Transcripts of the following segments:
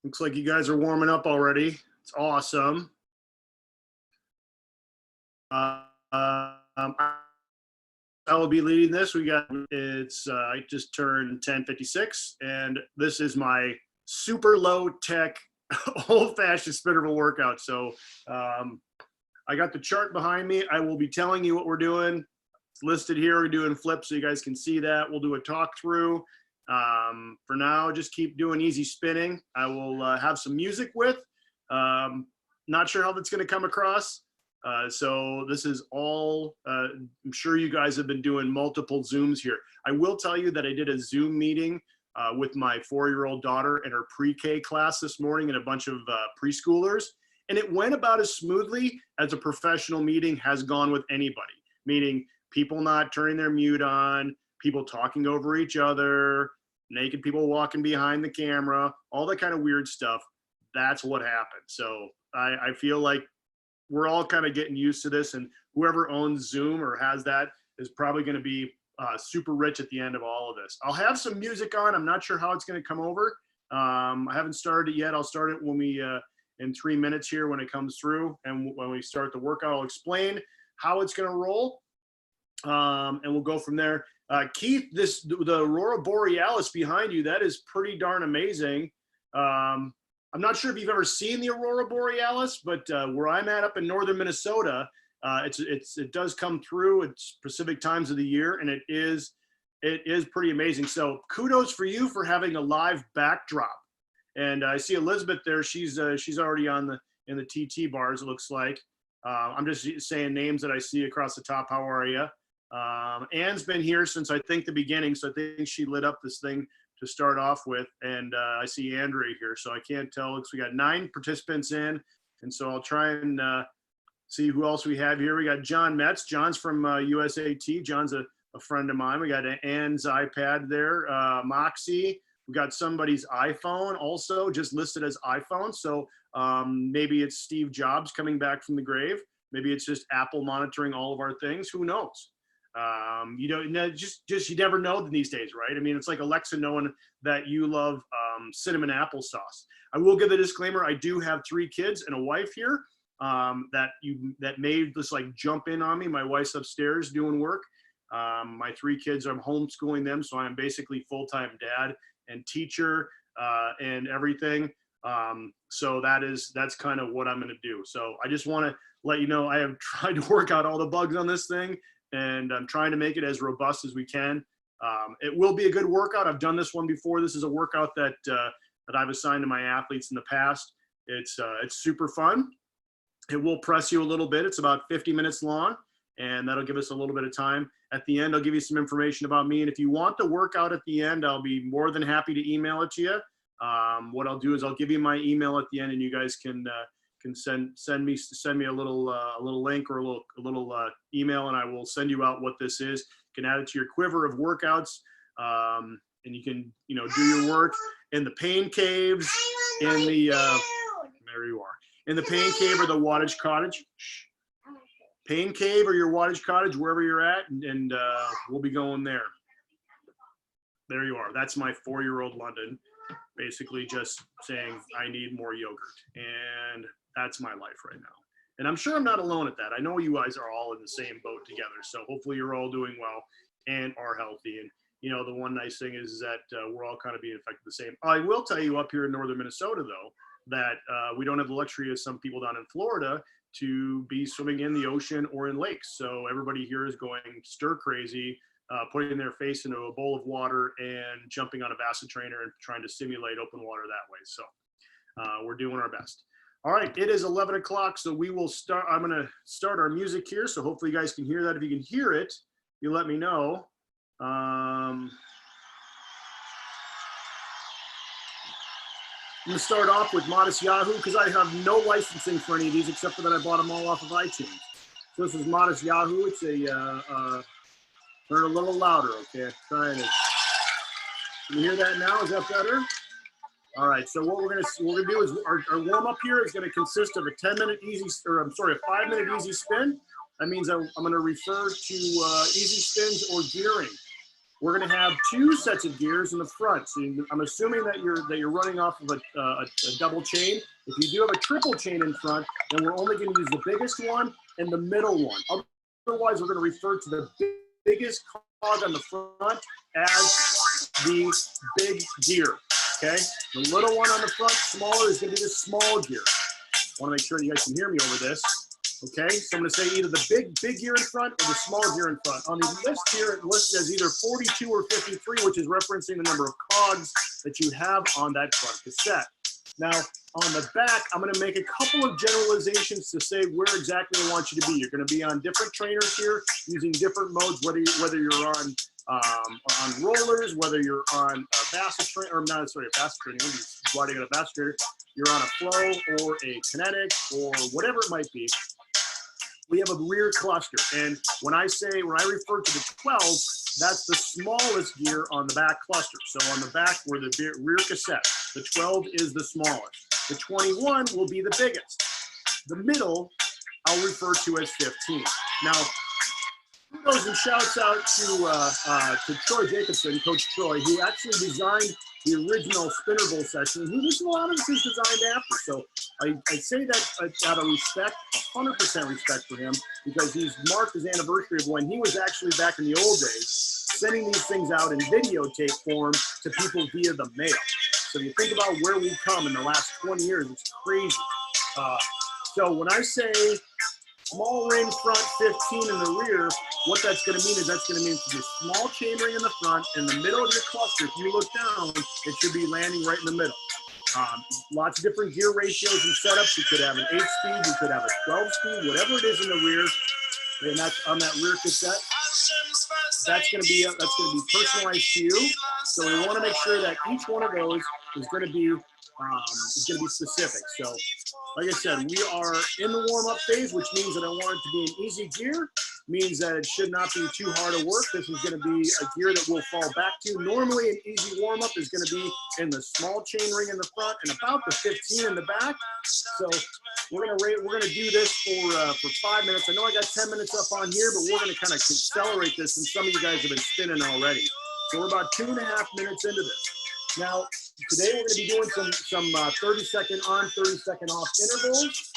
Looks like you guys are warming up already. It's awesome. I will be leading this. I just turned 10:56, and this is my super low tech, old fashioned spinner workout. So I got the chart behind me. I will be telling you what we're doing. It's listed here. We're doing flips so you guys can see that. We'll do a talk through. For now, just keep doing easy spinning. I will have some music with. Not sure how that's going to come across. So this is all, I'm sure you guys have been doing multiple Zooms here. I will tell you that I did a Zoom meeting with my 4-year-old daughter and her pre-K class this morning and a bunch of preschoolers. And it went about as smoothly as a professional meeting has gone with anybody, meaning people not turning their mute on, people talking over each other, naked people walking behind the camera, all that kind of weird stuff. That's what happened. So I feel like we're all kind of getting used to this, and whoever owns Zoom or has that is probably going to be super rich at the end of all of this. I'll have some music on. I'm not sure how it's going to come over. I haven't started it yet. I'll start it when we, in 3 minutes here when it comes through. And when we start the workout, I'll explain how it's going to roll. And we'll go from there. Keith, the Aurora Borealis behind you, that is pretty darn amazing. I'm not sure if you've ever seen the Aurora Borealis, but where I'm at up in northern Minnesota, it does come through at specific times of the year, and it is pretty amazing. So kudos for you for having a live backdrop. And I see Elizabeth there. She's already in the TT bars, it looks like. I'm just saying names that I see across the top. How are you? Anne's been here since I think the beginning, so I think she lit up this thing to start off with. And I see Adrea here, so I can't tell. We got 9 participants in, and so I'll try and see who else we have here. We got John Metz. John's from USA Triathlon. John's a friend of mine. We got Anne's iPad there. Moxie. We got somebody's iPhone also just listed as iPhone. So maybe it's Steve Jobs coming back from the grave. Maybe it's just Apple monitoring all of our things. Who knows? You know, just you never know these days, right? I mean, it's like Alexa knowing that you love cinnamon applesauce. I will give a disclaimer. I do have 3 kids and a wife here that made this like jump in on me. My wife's upstairs doing work. My 3 kids, I'm homeschooling them, so I'm basically full-time dad and teacher and everything. So that's kind of what I'm going to do. So I just want to let you know I have tried to work out all the bugs on this thing, and I'm trying to make it as robust as we can. It will be a good workout. I've done this one before. This is a workout that I've assigned to my athletes in the past. It's super fun. It will press you a little bit. It's about 50 minutes long, and that'll give us a little bit of time. At the end, I'll give you some information about me. And if you want the workout at the end, I'll be more than happy to email it to you. What I'll do is I'll give you my email at the end, and you guys can send me a little link or a little email, and I will send you out what this is. You can add it to your quiver of workouts, and you can do your work in the pain caves, in the there you are, in the pain cave or the wattage cottage. Pain cave or your wattage cottage, wherever you're at, and we'll be going there. There you are. That's my 4-year-old London, basically just saying I need more yogurt, and that's my life right now. And I'm sure I'm not alone at that. I know you guys are all in the same boat together, so hopefully you're all doing well and are healthy. And the one nice thing is that we're all kind of being affected the same. I will tell you up here in northern Minnesota, though, that we don't have the luxury of some people down in Florida to be swimming in the ocean or in lakes. So everybody here is going stir crazy, putting their face into a bowl of water and jumping on a basset trainer and trying to simulate open water that way. So we're doing our best. All right, it is 11 o'clock, so we will start. I'm gonna start our music here, so hopefully you guys can hear that. If you can hear it, you let me know. I'm gonna start off with Modest Yahoo because I have no licensing for any of these except for that I bought them all off of iTunes. So this is Modest Yahoo. It's a turn a little louder, okay? Trying to. Can you hear that now? Is that better? All right. So what we're gonna do is our warm up here is gonna consist of a 5-minute easy spin. That means I'm gonna refer to easy spins or gearing. We're going to have 2 sets of gears in the front. So I'm assuming that you're running off of a double chain. If you do have a triple chain in front, then we're only going to use the biggest one and the middle one. Otherwise, we're going to refer to the biggest cog on the front as the big gear. Okay, the little one on the front, smaller, is going to be the small gear. I want to make sure you guys can hear me over this. Okay, so I'm going to say either the big gear in front or the small gear in front. On the list here, it listed as either 42 or 53, which is referencing the number of cogs that you have on that front cassette. Now, on the back, I'm going to make a couple of generalizations to say where exactly I want you to be. You're going to be on different trainers here, using different modes, whether you're on rollers, whether you're on a basket trainer, or not necessarily a basket trainer, you're riding on a basket trainer, you're on a flow or a kinetic or whatever it might be. We have a rear cluster, and when I refer to the 12, that's the smallest gear on the back cluster. So on the back, where the rear cassette, the 12 is the smallest. The 21 will be the biggest. The middle, I'll refer to as 15. Now, kudos and shouts out to Troy Jacobson, Coach Troy, who actually designed the original Spinner Bowl session, who a lot of this is designed after. So I say that out of respect, 100% respect for him, because he's marked his anniversary of when he was actually back in the old days, sending these things out in videotape form to people via the mail. So if you think about where we've come in the last 20 years, it's crazy. So when I say small ring front, 15 in the rear, what that's going to mean is that's going to mean for the small chain ring in the front, in the middle of your cluster, if you look down, it should be landing right in the middle. Lots of different gear ratios and setups. You could have an 8-speed, you could have a 12-speed, whatever it is in the rear, and that's on that rear cassette. That's going to be personalized to you. So we want to make sure that each one of those is going to be specific. So, like I said, we are in the warm-up phase, which means that I want it to be an easy gear. Means that it should not be too hard to work. This is going to be a gear that we'll fall back to. Normally, an easy warm-up is going to be in the small chain ring in the front and about the 15 in the back. So we're going to do this for 5 minutes. I know I got 10 minutes up on here, but we're going to kind of accelerate this, and some of you guys have been spinning already. So we're about 2.5 minutes into this. Now, today we're going to be doing some 30-second on, 30-second off intervals.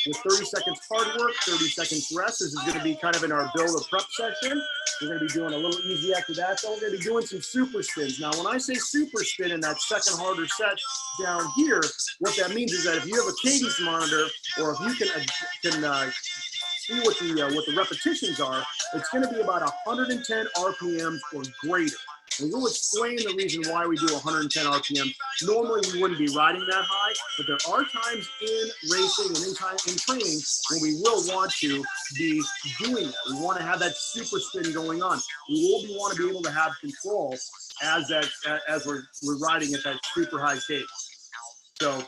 With 30 seconds hard work, 30 seconds rest. This is going to be kind of in our build or prep session. We're going to be doing a little easy after that. So we're going to be doing some super spins. Now, when I say super spin in that second harder set down here, what that means is that if you have a cadence monitor, or if you can see what the repetitions are, it's going to be about 110 RPMs or greater. And we'll explain the reason why we do 110 RPM. Normally, we wouldn't be riding that high, but there are times in racing and in training when we will want to be doing that. We want to have that super spin going on. We will want to be able to have control as we're riding at that super high cadence. So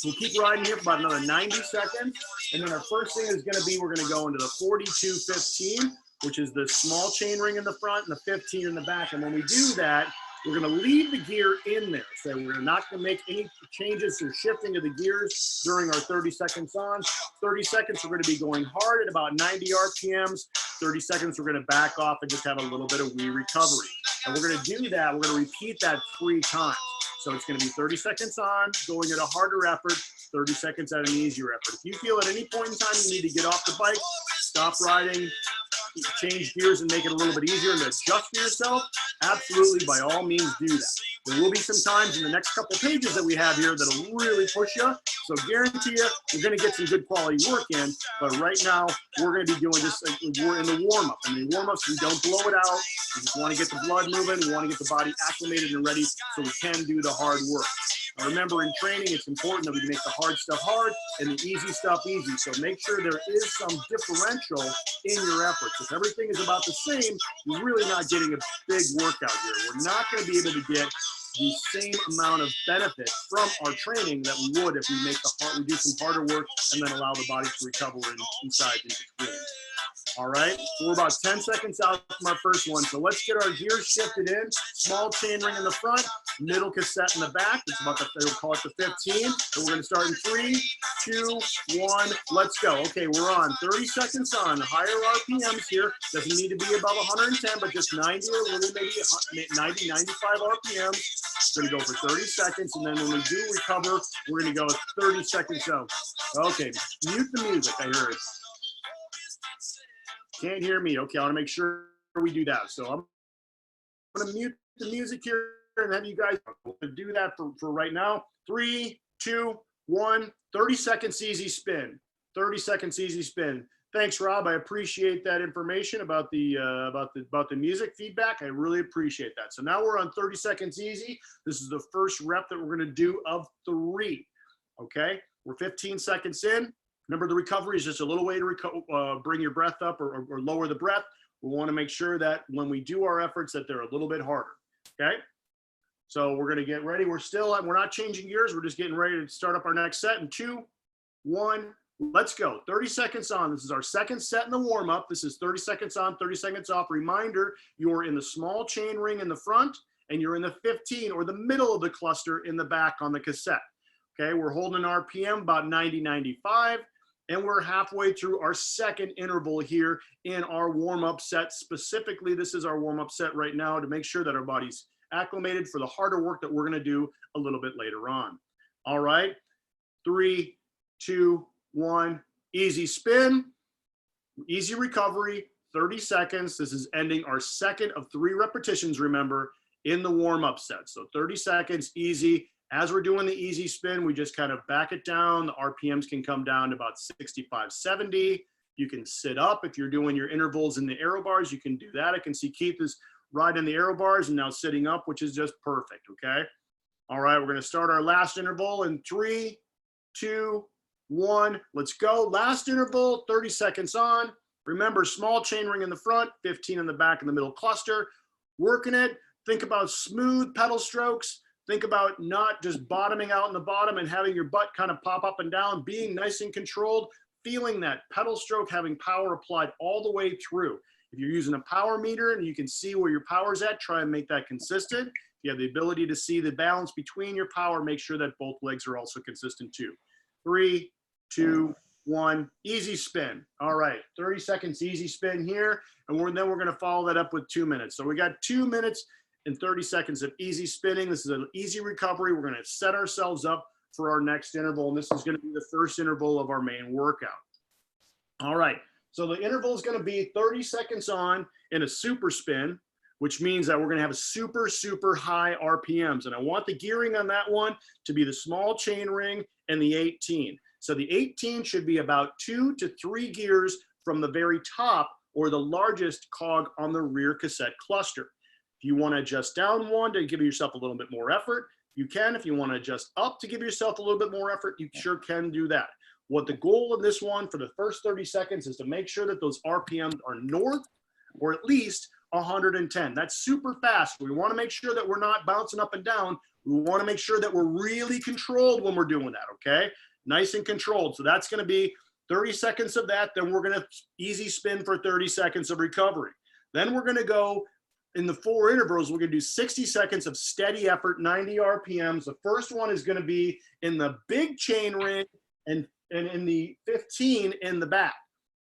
we'll keep riding here for about another 90 seconds. And then our first thing is going to be, we're going to go into the 42-15. Which is the small chain ring in the front and the 15 in the back. And when we do that, we're going to leave the gear in there. So we're not going to make any changes or shifting of the gears during our 30 seconds on. 30 seconds, we're going to be going hard at about 90 RPMs. 30 seconds, we're going to back off and just have a little bit of wee recovery. And we're going to do that. We're going to repeat that 3 times. So it's going to be 30 seconds on, going at a harder effort, 30 seconds at an easier effort. If you feel at any point in time you need to get off the bike, stop riding, change gears and make it a little bit easier and adjust for yourself, absolutely, by all means, do that. There will be some times in the next couple pages that we have here that'll really push you. So guarantee you, you're going to get some good quality work in. But right now, we're going to be doing this. We're in the warm-up. And the warm-ups, we don't blow it out. We just want to get the blood moving. We want to get the body acclimated and ready so we can do the hard work. Now remember, in training, it's important that we make the hard stuff hard and the easy stuff easy. So make sure there is some differential in your efforts. If everything is about the same, you're really not getting a big workout here. We're not going to be able to get the same amount of benefit from our training that we would if we do some harder work and then allow the body to recover inside in between. All right, so we're about 10 seconds out from our first one. So let's get our gears shifted in. Small chain ring in the front, middle cassette in the back. It's about we'll call it the 15. And we're gonna start in 3, 2, 1, let's go. Okay, we're on 30 seconds on. Higher RPMs here. Doesn't need to be above 110, but just 90 or maybe 90, 95 RPMs. We're gonna go for 30 seconds, and then when we do recover, we're gonna go 30 seconds out. Okay, mute the music, I heard. Can't hear me. Okay, I want to make sure we do that. So I'm going to mute the music here and have you guys do that for right now. 3, 2, 1, 30 seconds easy spin. 30 seconds easy spin. Thanks, Rob. I appreciate that information about the music feedback. I really appreciate that. So now we're on 30 seconds easy. This is the first rep that we're going to do of 3. Okay, we're 15 seconds in. Remember, the recovery is just a little way to bring your breath up or lower the breath. We want to make sure that when we do our efforts that they're a little bit harder, okay? So we're going to get ready. We're not changing gears. We're just getting ready to start up our next set in 2, 1, let's go. 30 seconds on. This is our second set in the warm-up. This is 30 seconds on, 30 seconds off. Reminder, you're in the small chain ring in the front and you're in the 15 or the middle of the cluster in the back on the cassette. Okay, we're holding an RPM about 90, 95. And we're halfway through our second interval here in our warm-up set. Specifically, this is our warm-up set right now to make sure that our body's acclimated for the harder work that we're going to do a little bit later on. All right, 3, 2, 1, easy spin, easy recovery, 30 seconds. This is ending our second of 3 repetitions, remember, in the warm-up set. So 30 seconds, easy. As we're doing the easy spin, we just kind of back it down. The RPMs can come down to about 65, 70. You can sit up. If you're doing your intervals in the aero bars, you can do that. I can see Keith is riding the aero bars and now sitting up, which is just perfect, okay? All right, we're gonna start our last interval in 3, 2, 1, let's go. Last interval, 30 seconds on. Remember, small chain ring in the front, 15 in the back in the middle cluster. Working it, think about smooth pedal strokes. Think about not just bottoming out in the bottom and having your butt kind of pop up and down, being nice and controlled, feeling that pedal stroke, having power applied all the way through. If you're using a power meter and you can see where your power's at, try and make that consistent. If you have the ability to see the balance between your power, make sure that both legs are also consistent too. 3, 2, 1, easy spin. All right, 30 seconds easy spin here. And then we're gonna follow that up with 2 minutes. So we got 2 minutes and 30 seconds of easy spinning. This is an easy recovery. We're gonna set ourselves up for our next interval, and this is gonna be the first interval of our main workout. All right, so the interval is gonna be 30 seconds on in a super spin, which means that we're gonna have a super, super high RPMs. And I want the gearing on that one to be the small chain ring and the 18. So the 18 should be about 2 to 3 gears from the very top or the largest cog on the rear cassette cluster. If you want to adjust down one to give yourself a little bit more effort, you can. If you want to adjust up to give yourself a little bit more effort, you sure can do that. What the goal of this one for the first 30 seconds is to make sure that those RPMs are north or at least 110. That's super fast. We want to make sure that we're not bouncing up and down. We want to make sure that we're really controlled when we're doing that, okay? Nice and controlled. So that's going to be 30 seconds of that. Then we're going to easy spin for 30 seconds of recovery. Then we're going to go in the 4 intervals, we're gonna do 60 seconds of steady effort, 90 RPMs. The first one is gonna be in the big chain ring and in the 15 in the back.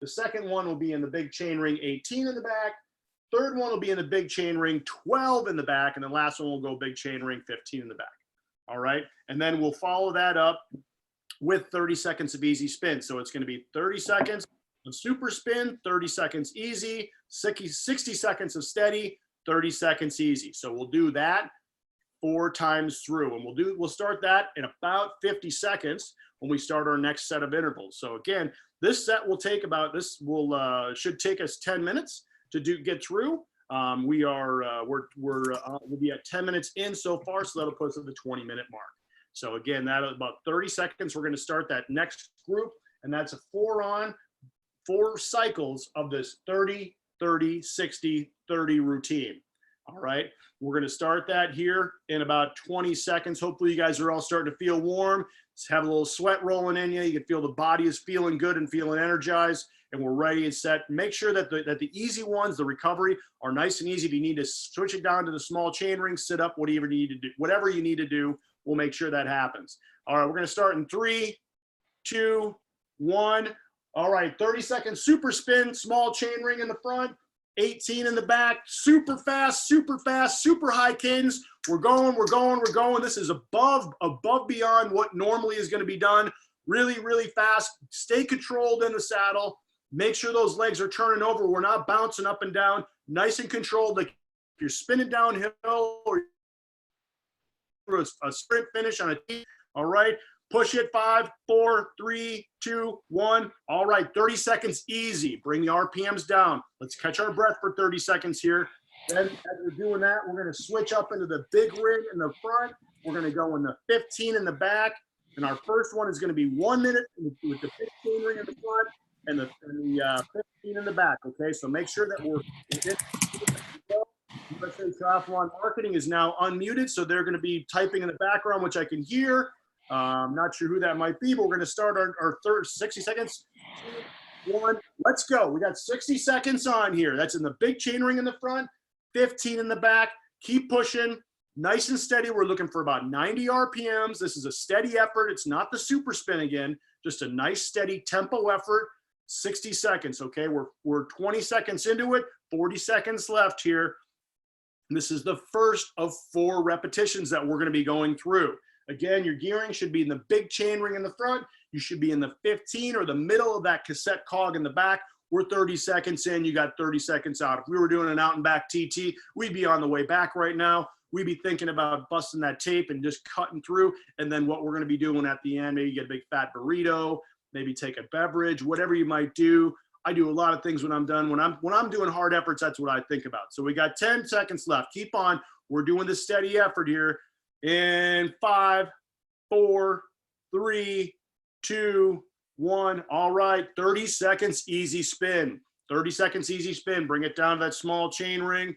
The second one will be in the big chain ring, 18 in the back. Third one will be in the big chain ring, 12 in the back. And the last one will go big chain ring, 15 in the back. All right, and then we'll follow that up with 30 seconds of easy spin. So it's gonna be 30 seconds of super spin, 30 seconds easy, 60 seconds of steady, 30 seconds easy. So we'll do that 4 times through, and we'll start that in about 50 seconds when we start our next set of intervals. So again, this set will take should take us 10 minutes to get through. We'll be at 10 minutes in so far, so that'll put us at the 20-minute mark. So again, that about 30 seconds. We're going to start that next group, and that's a 4 cycles of this 30, 30, 60, 30 routine. All right, we're going to start that here in about 20 seconds. Hopefully you guys are all starting to feel warm. Just have a little sweat rolling in you. You can feel the body is feeling good and feeling energized. and we're ready and set. Make sure that the easy ones, the recovery, are nice and easy. If you need to switch it down to the small chain ring, sit up, whatever you need to do, we'll make sure that happens. All right, we're gonna start in 3, 2, 1. All right, 30-second super spin, small chain ring in the front, 18 in the back, super fast, super high cadence. We're going. This is above beyond what normally is gonna be done. Really fast. Stay controlled in the saddle. Make sure those legs are turning over. We're not bouncing up and down. Nice and controlled. Like if you're spinning downhill or a sprint finish on a tee. All right. Push it. 5, 4, 3, 2, 1. All right. 30 seconds easy. Bring the RPMs down. Let's catch our breath for 30 seconds here. Then as we're doing that, we're going to switch up into the big rig in the front. We're going to go in the 15 in the back. And our first one is going to be 1 minute with the 15 ring in the front and the 15 in the back. Okay, so make sure that we're USA Triathlon Marketing is now unmuted, so they're going to be typing in the background, which I can hear. Not sure who that might be, but we're going to start our third 60 seconds. 2, 1, let's go. We got 60 seconds on here. That's in the big chain ring in the front, 15 in the back. Keep pushing. Nice and steady. We're looking for about 90 RPMs. This is a steady effort. It's not the super spin again, just a nice steady tempo effort. 60 seconds. Okay, we're 20 seconds into it, 40 seconds left here. And this is the first of 4 repetitions that we're going to be going through. Again, your gearing should be in the big chain ring in the front. You should be in the 15 or the middle of that cassette cog in the back. We're 30 seconds in, you got 30 seconds out. If we were doing an out and back TT, we'd be on the way back right now. We'd be thinking about busting that tape and just cutting through. And then what we're going to be doing at the end, maybe get a big fat burrito, maybe take a beverage, whatever you might do. I do a lot of things when I'm done. When I'm doing hard efforts, that's what I think about. So we got 10 seconds left. Keep on. We're doing this steady effort here. In 5, 4, 3, 2, 1. All right, 30 seconds easy spin. 30 seconds easy spin. Bring it down to that small chain ring.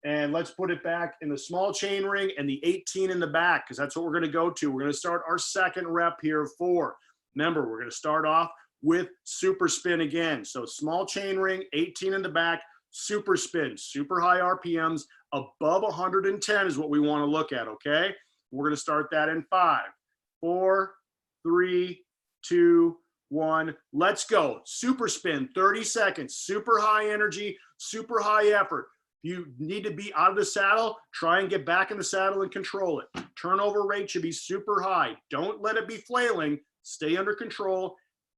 And let's put it back in the small chain ring and the 18 in the back, because that's what we're going to go to. We're going to start our second rep here of 4. Remember, we're going to start off with super spin again. So small chain ring, 18 in the back, super spin, super high RPMs, above 110 is what we want to look at, okay? We're going to start that in 5, 4, 3, 2, 1. Let's go. Super spin, 30 seconds, super high energy, super high effort. You need to be out of the saddle. Try and get back in the saddle and control it. Turnover rate should be super high. Don't let it be flailing. Stay under control.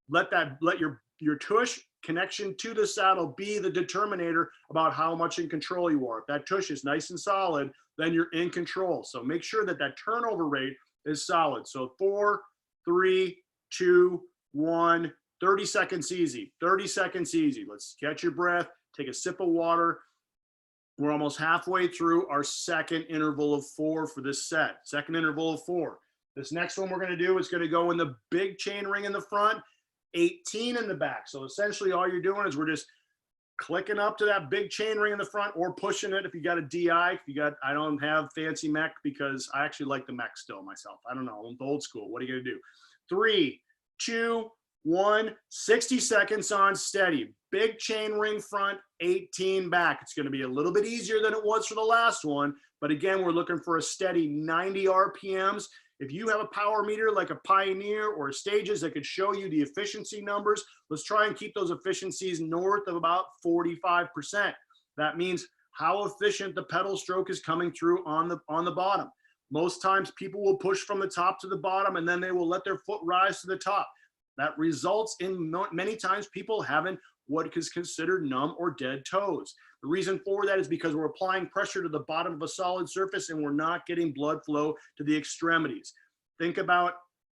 Let your tush connection to the saddle be the determinator about how much in control you are. If that tush is nice and solid, then you're in control. So make sure that that turnover rate is solid. So 4, 3, 2, 1. 30 seconds easy. 30 seconds easy. Let's catch your breath. Take a sip of water. We're almost halfway through our second interval of 4 for this set. Second interval of 4. This next one we're going to do is going to go in the big chain ring in the front, 18 in the back. So essentially all you're doing is we're just clicking up to that big chain ring in the front or pushing it if you got a DI. I don't have fancy mech because I actually like the mech still myself. I don't know. I'm old school. What are you going to do? 3, 2, 1. 60 seconds on steady. Big chain ring front, 18 back. It's going to be a little bit easier than it was for the last one. But again, we're looking for a steady 90 RPMs. If you have a power meter like a Pioneer or a Stages that could show you the efficiency numbers, let's try and keep those efficiencies north of about 45%. That means how efficient the pedal stroke is coming through on the bottom. Most times people will push from the top to the bottom and then they will let their foot rise to the top. That results in many times people having what is considered numb or dead toes. The reason for that is because we're applying pressure to the bottom of a solid surface and we're not getting blood flow to the extremities. Think about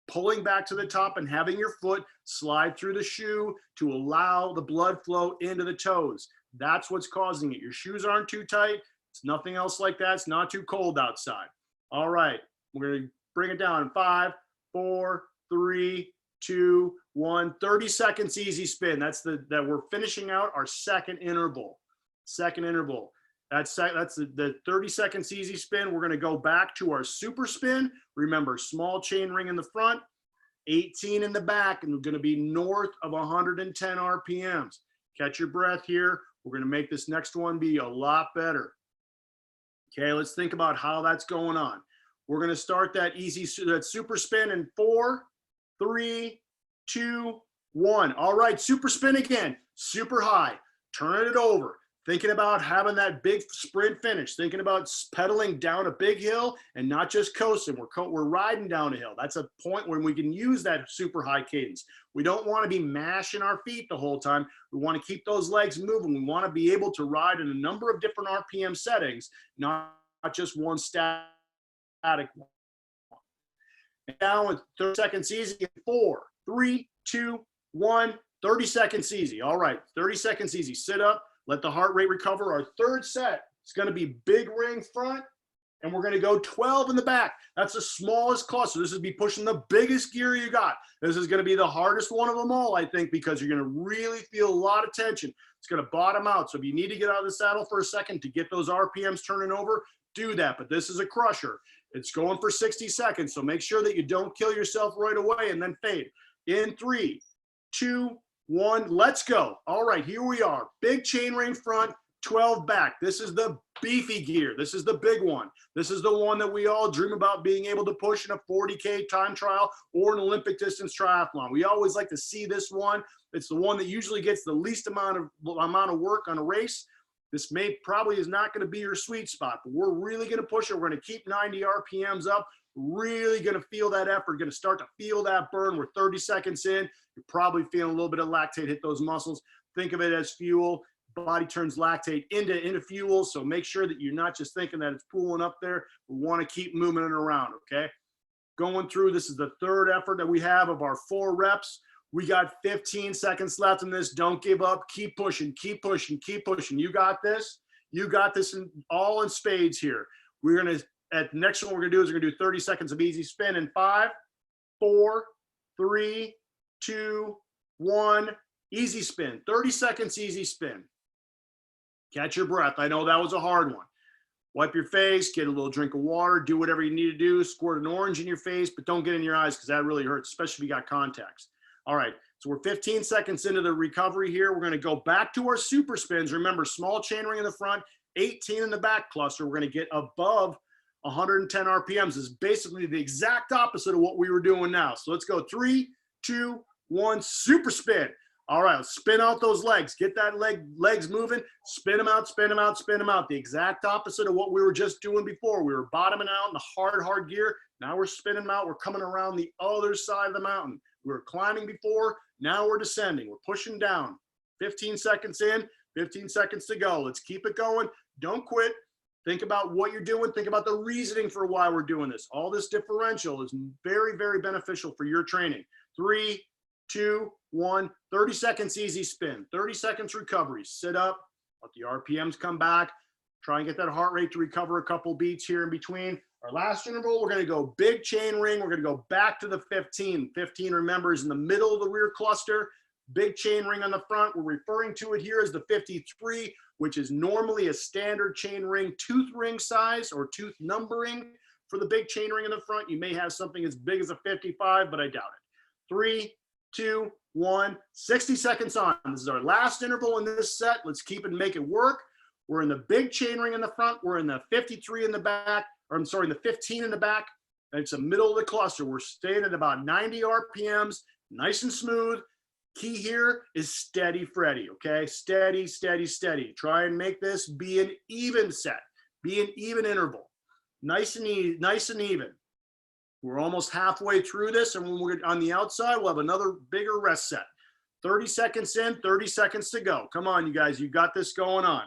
pulling back to the top and having your foot slide through the shoe to allow the blood flow into the toes. That's what's causing it. Your shoes aren't too tight. It's nothing else like that. It's not too cold outside. All right, we're going to bring it down in 5, 4, 3, 2, 1. 30 seconds easy spin. That we're finishing out our second interval. That's the 30 seconds easy spin. We're going to go back to our super spin. Remember, small chain ring in the front, 18 in the back, and we're going to be north of 110 RPMs. Catch your breath here. We're going to make this next one be a lot better. Okay, let's think about how that's going on. We're going to start that super spin in 4, 3, 2, 1. All right, super spin again, super high. Turn it over. Thinking about having that big sprint finish, thinking about pedaling down a big hill and not just coasting. We're riding down a hill. That's a point when we can use that super high cadence. We don't want to be mashing our feet the whole time. We want to keep those legs moving. We want to be able to ride in a number of different RPM settings, not just one static one. And now with 30 seconds easy, 4, 3, 2, 1, 30 seconds easy. All right, 30 seconds easy. Sit up. Let the heart rate recover. Our third set is going to be big ring front, and we're going to go 12 in the back. That's the smallest cluster. This is be pushing the biggest gear you got. This is going to be the hardest one of them all, I think, because you're going to really feel a lot of tension. It's going to bottom out. So if you need to get out of the saddle for a second to get those RPMs turning over, do that. But this is a crusher. It's going for 60 seconds. So make sure that you don't kill yourself right away and then fade. In 3, 2, 1, let's go. All right, here we are. Big chain ring front, 12 back. This is the beefy gear. This is the big one. This is the one that we all dream about being able to push in a 40K time trial or an Olympic distance triathlon. We always like to see this one. It's the one that usually gets the least amount of work on a race. This probably is not going to be your sweet spot, but we're really going to push it. We're going to keep 90 RPMs up. Really going to feel that effort, going to start to feel that burn. We're 30 seconds in. You're probably feeling a little bit of lactate hit those muscles. Think of it as fuel. Body turns lactate into fuel. So make sure that you're not just thinking that it's pooling up there. We want to keep moving it around, okay? Going through, this is the third effort that we have of our 4 reps. We got 15 seconds left in this. Don't give up. Keep pushing, keep pushing, keep pushing. You got this. You got this all in spades here. We're going to, at the next one we're going to do is we're going to do 30 seconds of easy spin in 5, 4, 3, 2, 1. Easy spin. 30 seconds easy spin. Catch your breath. I know that was a hard one. Wipe your face, get a little drink of water, do whatever you need to do. Squirt an orange in your face, but don't get in your eyes because that really hurts, especially if you got contacts. All right, so we're 15 seconds into the recovery here. We're going to go back to our super spins. Remember, small chain ring in the front, 18 in the back cluster. We're going to get above 110 RPMs. This is basically the exact opposite of what we were doing now. So let's go 3, 2, 1, super spin. All right, let's spin out those legs. Get that legs moving. Spin them out, spin them out, spin them out. The exact opposite of what we were just doing before. We were bottoming out in the hard gear. Now we're spinning them out. We're coming around the other side of the mountain. We were climbing before. Now we're descending. We're pushing down. 15 seconds in, 15 seconds to go. Let's keep it going. Don't quit. Think about what you're doing. Think about the reasoning for why we're doing this. All this differential is very, very beneficial for your training. 3, 2, 1, 30 seconds easy spin, 30 seconds recovery. Sit up, let the RPMs come back. Try and get that heart rate to recover a couple beats here in between. Our last interval, we're going to go big chain ring. We're going to go back to the 15. 15, remember, is in the middle of the rear cluster. Big chain ring on the front. We're referring to it here as the 53, which is normally a standard chain ring tooth ring size or tooth numbering for the big chain ring in the front. You may have something as big as a 55, but I doubt it. 3, 2, 1, 60 seconds on. This is our last interval in this set. Let's keep it and make it work. We're in the big chain ring in the front. We're in the 53 in the back, or I'm sorry, the 15 in the back. And it's the middle of the cluster. We're staying at about 90 RPMs, nice and smooth. Key here is steady Freddy, okay? Steady, steady, steady. Try and make this be an even set, be an even interval. Nice and even. We're almost halfway through this, and when we're on the outside, we'll have another bigger rest set. 30 seconds in, 30 seconds to go. Come on, you guys, you got this going on.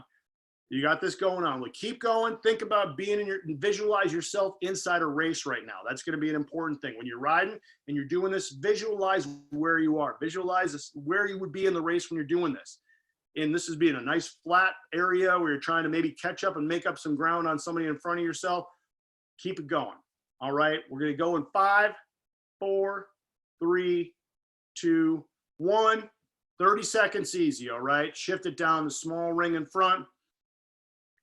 You got this going on. We'll keep going. Think about visualize yourself inside a race right now. That's going to be an important thing. When you're riding and you're doing this, visualize where you are. Visualize where you would be in the race when you're doing this. And this is being a nice flat area where you're trying to maybe catch up and make up some ground on somebody in front of yourself. Keep it going. All right, we're going to go in 5, 4, 3, 2, 1. 30 seconds easy, all right? Shift it down, the small ring in front.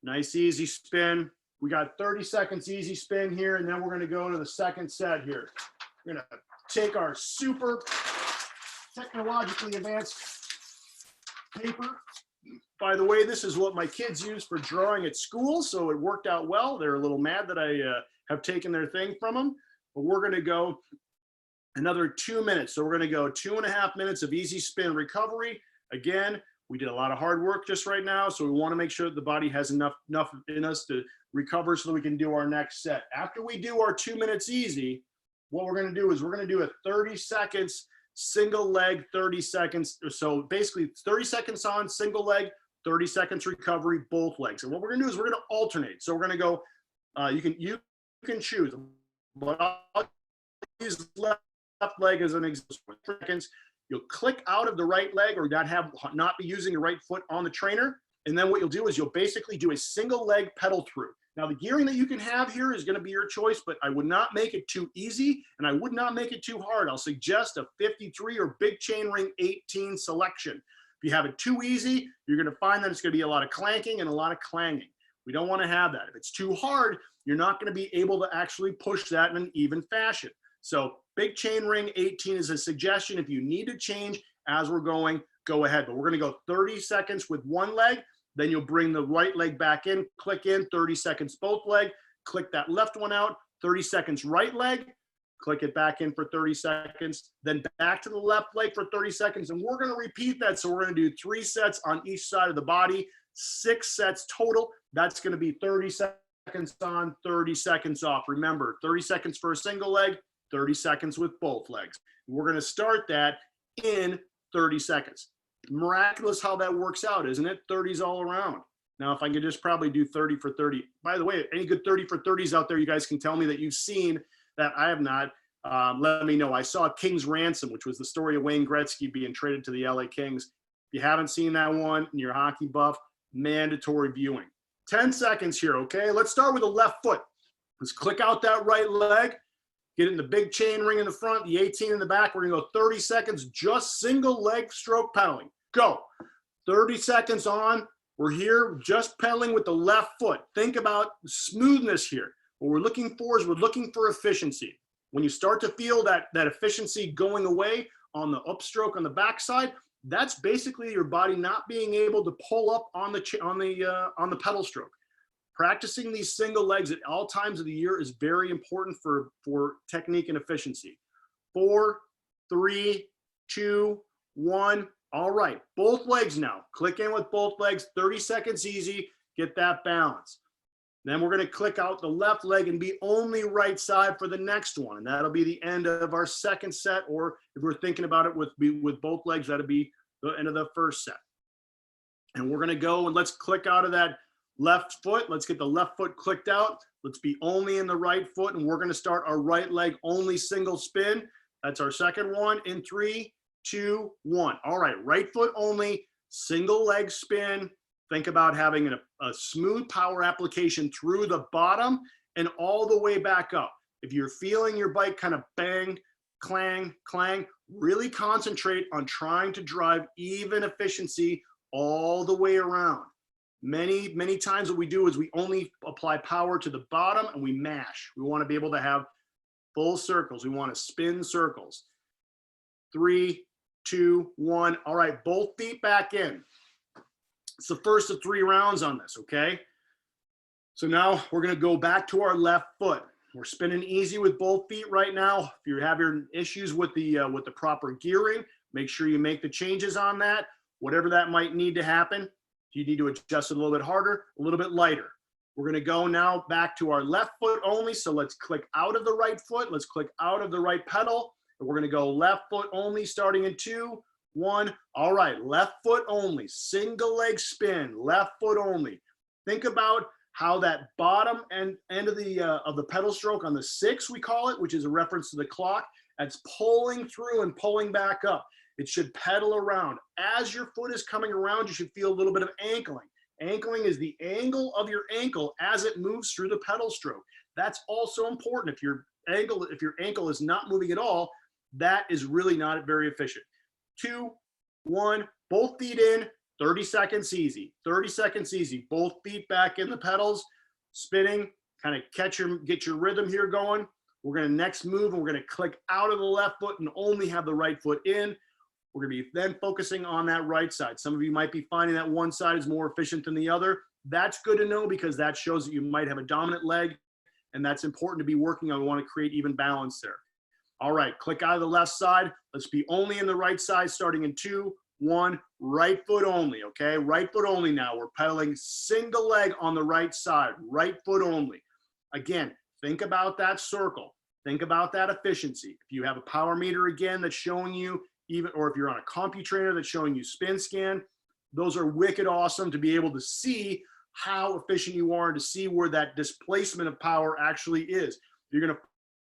Nice easy spin. We got 30 seconds easy spin here, and then we're going to go to the second set here. We're going to take our super technologically advanced paper. By the way, this is what my kids use for drawing at school, so it worked out well. They're a little mad that I have taken their thing from them, but we're gonna go another 2 minutes. So we're gonna go 2.5 minutes of easy spin recovery. Again, we did a lot of hard work just right now, so we wanna make sure that the body has enough in us to recover so that we can do our next set. After we do our 2 minutes easy, what we're gonna do is we're gonna do a 30 seconds, single leg, 30 seconds. So basically 30 seconds on, single leg, 30 seconds recovery, both legs. And what we're gonna do is we're gonna alternate. So we're gonna go, you can choose, but I'll use left leg as an example. Seconds, you'll click out of the right leg or not be using your right foot on the trainer. And then what you'll do is you'll basically do a single leg pedal through. Now the gearing that you can have here is gonna be your choice, but I would not make it too easy and I would not make it too hard. I'll suggest a 53 or big chain ring 18 selection. If you have it too easy, you're gonna find that it's gonna be a lot of clanking and a lot of clanging. We don't wanna have that. If it's too hard, you're not gonna be able to actually push that in an even fashion. So big chain ring 18 is a suggestion. If you need to change as we're going, go ahead. But we're gonna go 30 seconds with one leg, then you'll bring the right leg back in, click in, 30 seconds both leg, click that left one out, 30 seconds right leg, click it back in for 30 seconds, then back to the left leg for 30 seconds. And we're gonna repeat that. So we're gonna do 3 sets on each side of the body, 6 sets total. That's gonna be 30 seconds on, 30 seconds off. Remember, 30 seconds for a single leg, 30 seconds with both legs. We're gonna start that in 30 seconds. Miraculous how that works out, isn't it? 30s all around. Now, if I could just probably do 30 for 30. By the way, any good 30 for 30s out there, you guys can tell me that you've seen that. I have not. Let me know. I saw King's Ransom, which was the story of Wayne Gretzky being traded to the LA Kings. If you haven't seen that one and you're a hockey buff, mandatory viewing. 10 seconds here, okay? Let's start with the left foot. Let's click out that right leg. Get in the big chain ring in the front, the 18 in the back. We're gonna go 30 seconds, just single leg stroke pedaling. Go. 30 seconds on. We're here just pedaling with the left foot. Think about smoothness here. What we're looking for is we're looking for efficiency. When you start to feel that efficiency going away on the upstroke on the backside, that's basically your body not being able to pull up on the pedal stroke. Practicing these single legs at all times of the year is very important for technique and efficiency. 4, 3, 2, 1. All right, both legs now. Click in with both legs, 30 seconds easy, get that balance. Then we're gonna click out the left leg and be only right side for the next one. And that'll be the end of our second set, or if we're thinking about it with both legs, that'll be the end of the first set. And we're gonna go and let's click out of that left foot. Let's get the left foot clicked out. Let's be only in the right foot, and we're gonna start our right leg only single spin. That's our second one in 3, 2, 1. All right, right foot only, single leg spin. Think about having a smooth power application through the bottom and all the way back up. If you're feeling your bike kind of bang, clang, clang, really concentrate on trying to drive even efficiency all the way around. Many, many times what we do is we only apply power to the bottom and we mash. We want to be able to have full circles. We want to spin circles. 3, 2, 1. All right, both feet back in. It's the first of 3 rounds on this, okay? So now we're gonna go back to our left foot. We're spinning easy with both feet right now. If you have your issues with the proper gearing, make sure you make the changes on that. Whatever that might need to happen, if you need to adjust it a little bit harder, a little bit lighter. We're gonna go now back to our left foot only. So let's click out of the right foot. Let's click out of the right pedal. And we're gonna go left foot only starting in 2, 1. All right, left foot only, single leg spin, left foot only. Think about how that bottom end of the pedal stroke on the 6, we call it, which is a reference to the clock, that's pulling through and pulling back up. It should pedal around. As your foot is coming around, you should feel a little bit of ankling. Ankling is the angle of your ankle as it moves through the pedal stroke. That's also important. If your ankle is not moving at all, that is really not very efficient. 2, 1, both feet in, 30 seconds easy. 30 seconds easy. Both feet back in the pedals, spinning, kind of get your rhythm here going. We're going to next move and we're going to click out of the left foot and only have the right foot in. We're going to be then focusing on that right side. Some of you might be finding that one side is more efficient than the other. That's good to know because that shows that you might have a dominant leg, and that's important to be working on. We want to create even balance there. All right, click out of the left side. Let's be only in the right side starting in 2, 1, right foot only, okay? Right foot only now. We're pedaling single leg on the right side, right foot only. Again, think about that circle. Think about that efficiency. If you have a power meter again that's showing you even, or if you're on a CompuTrainer that's showing you spin scan, those are wicked awesome to be able to see how efficient you are and to see where that displacement of power actually is. You're going to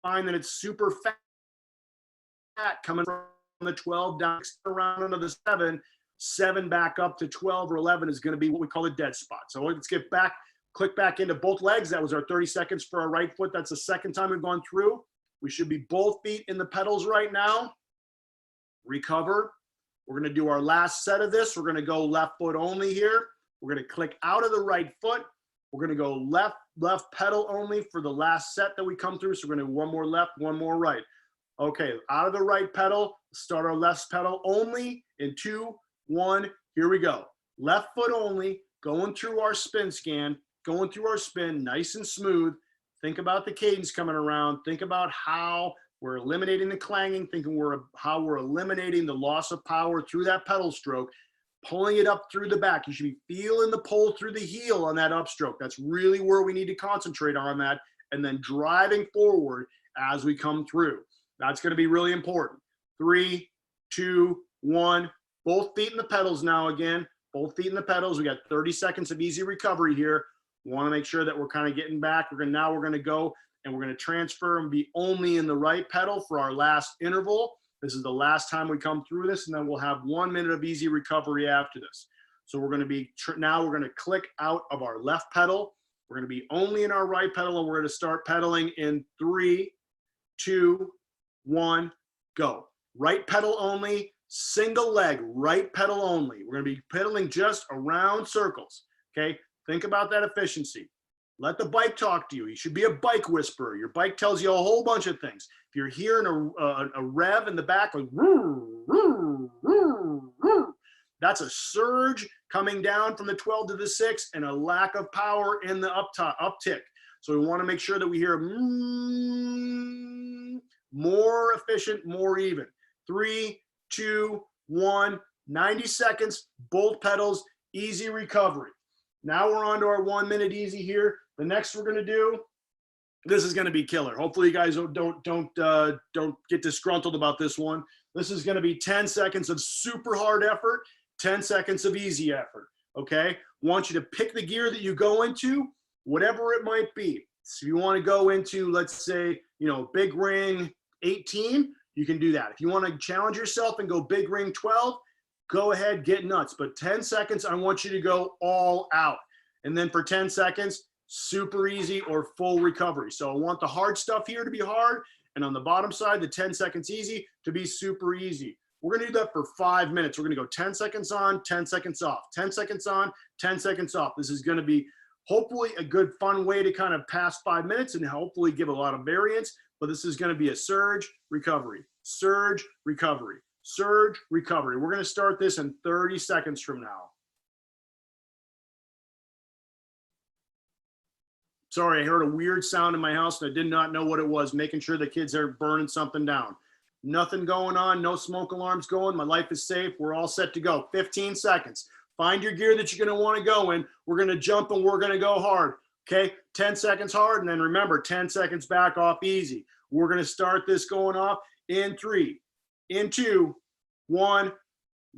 find that it's super fat coming from the 12 down around into the 7 back up to 12 or 11 is going to be what we call a dead spot. So let's get back, click back into both legs. That was our 30 seconds for our right foot. That's the second time we've gone through. We should be both feet in the pedals right now. Recover. We're going to do our last set of this. We're going to go left foot only here. We're going to click out of the right foot. We're going to go left pedal only for the last set that we come through. So we're going to do one more left, one more right. Okay, out of the right pedal, start our left pedal only in 2, 1, here we go. Left foot only, going through our spin scan, going through our spin, nice and smooth. Think about the cadence coming around. Think about how we're eliminating the clanging, thinking how we're eliminating the loss of power through that pedal stroke, pulling it up through the back. You should be feeling the pull through the heel on that upstroke. That's really where we need to concentrate on that, and then driving forward as we come through. That's going to be really important. 3, 2, 1. Both feet in the pedals now again. Both feet in the pedals. We got 30 seconds of easy recovery here. We want to make sure that we're kind of getting back. Now we're going to go and we're going to transfer and be only in the right pedal for our last interval. This is the last time we come through this, and then we'll have 1 minute of easy recovery after this. So we're going to be, now we're going to click out of our left pedal. We're going to be only in our right pedal, and we're going to start pedaling in 3, 2, 1, go. Right pedal only, single leg, right pedal only. We're going to be pedaling just around circles, okay? Think about that efficiency. Let the bike talk to you. You should be a bike whisperer. Your bike tells you a whole bunch of things. If you're hearing a rev in the back, like, woo, woo, woo, woo, that's a surge coming down from the 12 to the 6 and a lack of power in the uptick. So we want to make sure that we hear more efficient, more even. 3, 2, 1, 90 seconds, both pedals, easy recovery. Now we're on to our 1 minute easy here. The next we're going to do, this is going to be killer. Hopefully you guys don't get disgruntled about this one. This is going to be 10 seconds of super hard effort, 10 seconds of easy effort. Okay. Want you to pick the gear that you go into, whatever it might be. So if you want to go into, let's say, big ring 18, you can do that. If you want to challenge yourself and go big ring 12, go ahead, get nuts. But 10 seconds, I want you to go all out. And then for 10 seconds, super easy or full recovery. So I want the hard stuff here to be hard. And on the bottom side, the 10 seconds easy to be super easy. We're going to do that for 5 minutes. We're going to go 10 seconds on, 10 seconds off, 10 seconds on, 10 seconds off. This is going to be hopefully a good, fun way to kind of pass 5 minutes and hopefully give a lot of variance. But this is going to be a surge, recovery, surge, recovery, surge, recovery. We're going to start this in 30 seconds from now. Sorry, I heard a weird sound in my house and I did not know what it was, making sure the kids are burning something down. Nothing going on, no smoke alarms going. My life is safe. We're all set to go. 15 seconds. Find your gear that you're going to want to go in. We're going to jump and we're going to go hard. Okay, 10 seconds hard, and then remember, 10 seconds back off easy. We're going to start this going off in 3, in 2, 1.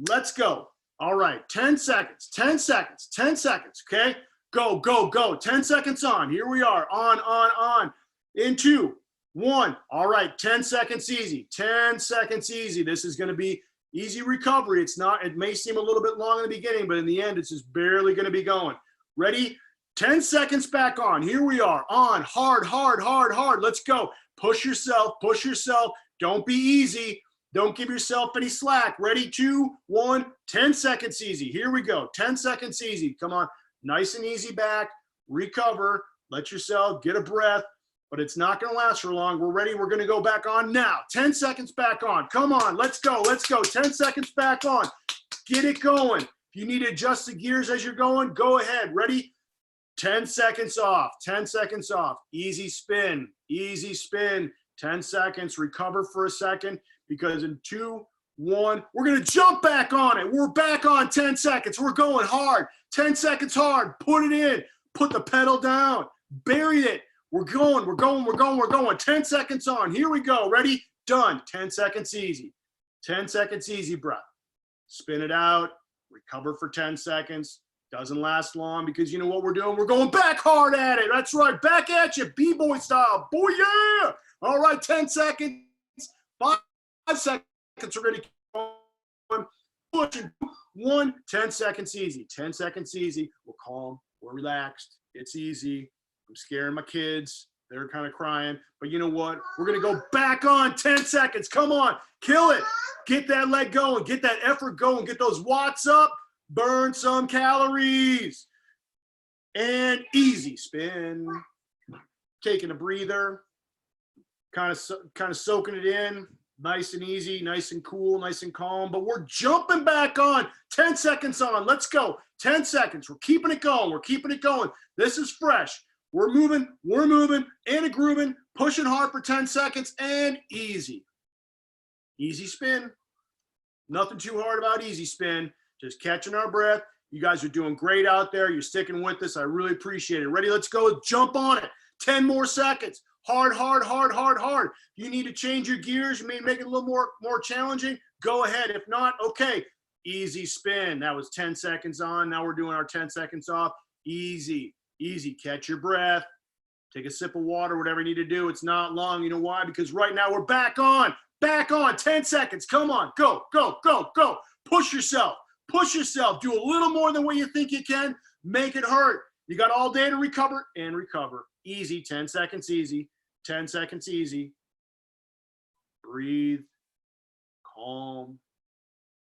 Let's go. All right, 10 seconds, 10 seconds, 10 seconds, okay? Go, go, go. 10 seconds on. Here we are. On. In 2, 1. All right, 10 seconds easy. 10 seconds easy. This is going to be easy recovery. It may seem a little bit long in the beginning, but in the end, it's just barely going to be going. Ready? 10 seconds back on. Here we are. On. Hard, hard, hard, hard. Let's go. Push yourself. Push yourself. Don't be easy. Don't give yourself any slack. Ready? 2, 1. 10 seconds easy. Here we go. 10 seconds easy. Come on. Nice and easy back. Recover. Let yourself get a breath. but it's not going to last for long. We're ready. We're going to go back on now. 10 seconds back on. Come on. Let's go. Let's go. 10 seconds back on. Get it going. If you need to adjust the gears as you're going, go ahead. Ready? 10 seconds off. 10 seconds off. Easy spin. Easy spin. 10 seconds. Recover for a second, because in 2, 1, we're going to jump back on it. We're back on 10 seconds. We're going hard. 10 seconds hard. Put it in. Put the pedal down. Bury it. We're going. We're going. We're going. We're going. 10 seconds on. Here we go. Ready? Done. 10 seconds easy. 10 seconds easy breath. Spin it out. Recover for 10 seconds. Doesn't last long, because you know what we're doing? We're going back hard at it. That's right. Back at you. B-boy style. Boy, yeah. All right. 10 seconds. 5 seconds. We're going to keep going. Pushing. 1. 10 seconds easy. 10 seconds easy. We're calm. We're relaxed. It's easy. I'm scaring my kids. They're kind of crying. But you know what? We're going to go back on 10 seconds. Come on. Kill it. Get that leg going. Get that effort going. Get those watts up. Burn some calories. And easy spin. Taking a breather. Kind of soaking it in. Nice and easy. Nice and cool. Nice and calm. But we're jumping back on. 10 seconds on. Let's go. 10 seconds. We're keeping it going. We're keeping it going. This is fresh. We're moving and a grooving, pushing hard for 10 seconds and easy. Easy spin. Nothing too hard about easy spin. Just catching our breath. You guys are doing great out there. You're sticking with us. I really appreciate it. Ready? Let's go. Jump on it. 10 more seconds. Hard, hard, hard, hard, hard. You need to change your gears. You may make it a little more challenging. Go ahead. If not, okay. Easy spin. That was 10 seconds on. Now we're doing our 10 seconds off. Easy. Easy. Catch your breath. Take a sip of water, whatever you need to do. It's not long. You know why? Because right now we're back on. Back on. 10 seconds. Come on. Go, go, go, go. Push yourself. Push yourself. Do a little more than what you think you can. Make it hurt. You got all day to recover and recover. Easy. 10 seconds easy. 10 seconds easy. Breathe. Calm.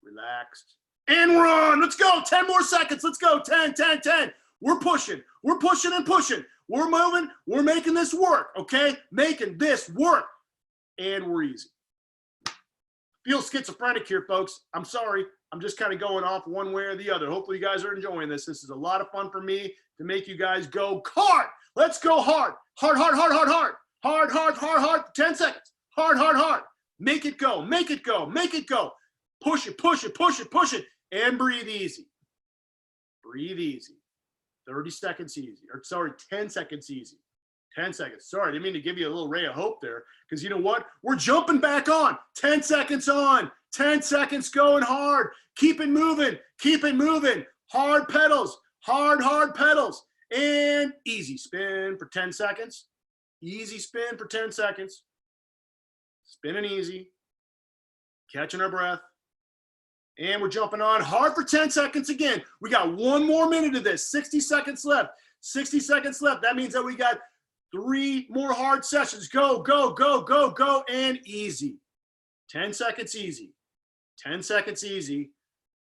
Relaxed. And run. Let's go. 10 more seconds. Let's go. 10, 10, 10. We're pushing. We're pushing and pushing. We're moving. We're making this work, okay? Making this work. And we're easy. Feel schizophrenic here, folks. I'm sorry. I'm just kind of going off one way or the other. Hopefully you guys are enjoying this. This is a lot of fun for me to make you guys go hard. Let's go hard. Hard, hard, hard, hard, hard. Hard, hard, hard, hard. 10 seconds. Hard, hard, hard. Make it go. Make it go. Make it go. Push it, push it, push it, push it. And breathe easy. Breathe easy. 30 seconds easy. Or sorry, 10 seconds easy. 10 seconds. Sorry, I didn't mean to give you a little ray of hope there. Because you know what? We're jumping back on. 10 seconds on. 10 seconds going hard. Keep it moving. Keep it moving. Hard pedals. Hard, hard pedals. And easy spin for 10 seconds. Easy spin for 10 seconds. Spinning easy. Catching our breath. And we're jumping on hard for 10 seconds again. We got 1 more minute of this. 60 seconds left. 60 seconds left. That means that we got 3 more hard sessions. Go, go, go, go, go, and easy. 10 seconds easy. 10 seconds easy.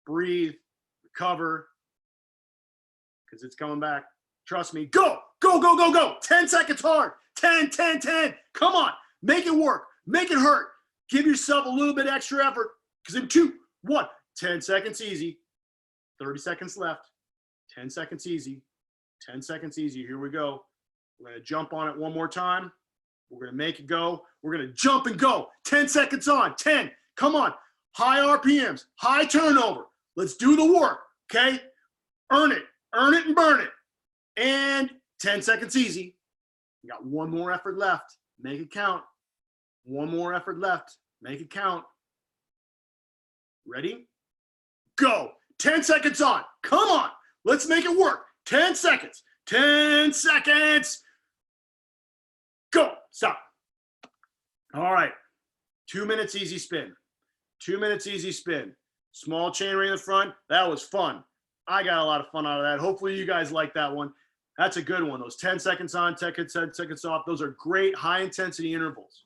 Breathe. Recover. Because it's coming back. Trust me. Go, go, go, go, go. 10 seconds hard. 10, 10, 10. Come on. Make it work. Make it hurt. Give yourself a little bit extra effort. Because in 2, 1, 10 seconds easy. 30 seconds left. 10 seconds easy. 10 seconds easy. Here we go. We're going to jump on it one more time. We're going to make it go. We're going to jump and go. 10 seconds on. 10. Come on. High RPMs. High turnover. Let's do the work. Okay? Earn it. Earn it and burn it. And 10 seconds easy. You got 1 more effort left. Make it count. 1 more effort left. Make it count. Ready? Go. 10 seconds on. Come on. Let's make it work. 10 seconds. 10 seconds. Go. Stop. All right. 2 minutes easy spin. 2 minutes easy spin. Small chain ring in the front. That was fun. I got a lot of fun out of that. Hopefully you guys like that one. That's a good one. Those 10 seconds on, 10 seconds off. Those are great high intensity intervals.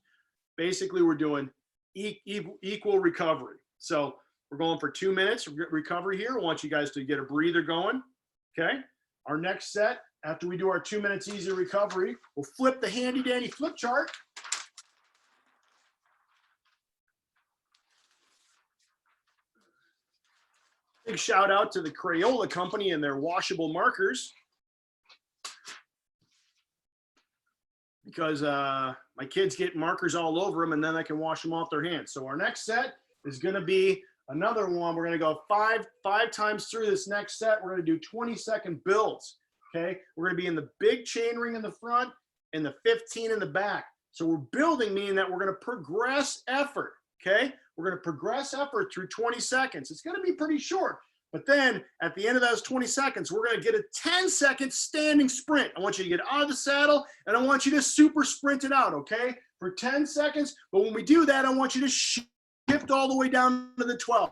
Basically, we're doing equal recovery. So we're going for 2 minutes recovery here. I want you guys to get a breather going. Okay. Our next set, after we do our 2 minutes easy recovery, we'll flip the handy dandy flip chart. Big shout out to the Crayola company and their washable markers, because my kids get markers all over them and then I can wash them off their hands. So our next set is going to be another one. We're going to go five times through this next set. We're going to do 20-second builds. Okay. We're going to be in the big chain ring in the front and the 15 in the back. So we're building, meaning that we're going to progress effort. Okay. We're going to progress effort through 20 seconds. It's going to be pretty short, but then at the end of those 20 seconds, we're going to get a 10-second standing sprint. I want you to get out of the saddle and I want you to super sprint it out. Okay. For 10 seconds. But when we do that, I want you to shift all the way down to the 12.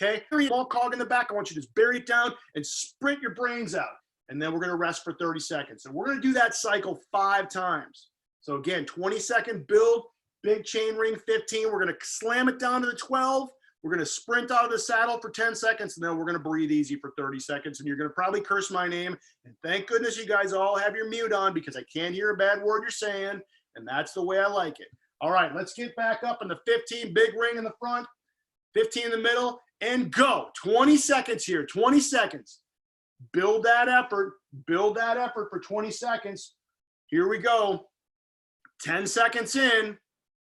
Okay. Small cog in the back. I want you to just bury it down and sprint your brains out. And then we're going to rest for 30 seconds. So we're going to do that cycle 5 times. So again, 20-second build, big chain ring 15. We're going to slam it down to the 12. We're going to sprint out of the saddle for 10 seconds, and then we're going to breathe easy for 30 seconds. And you're going to probably curse my name. And thank goodness you guys all have your mute on, because I can't hear a bad word you're saying. And that's the way I like it. All right, let's get back up in the 15, big ring in the front, 15 in the middle, and go. 20 seconds here, 20 seconds. Build that effort for 20 seconds. Here we go. 10 seconds in.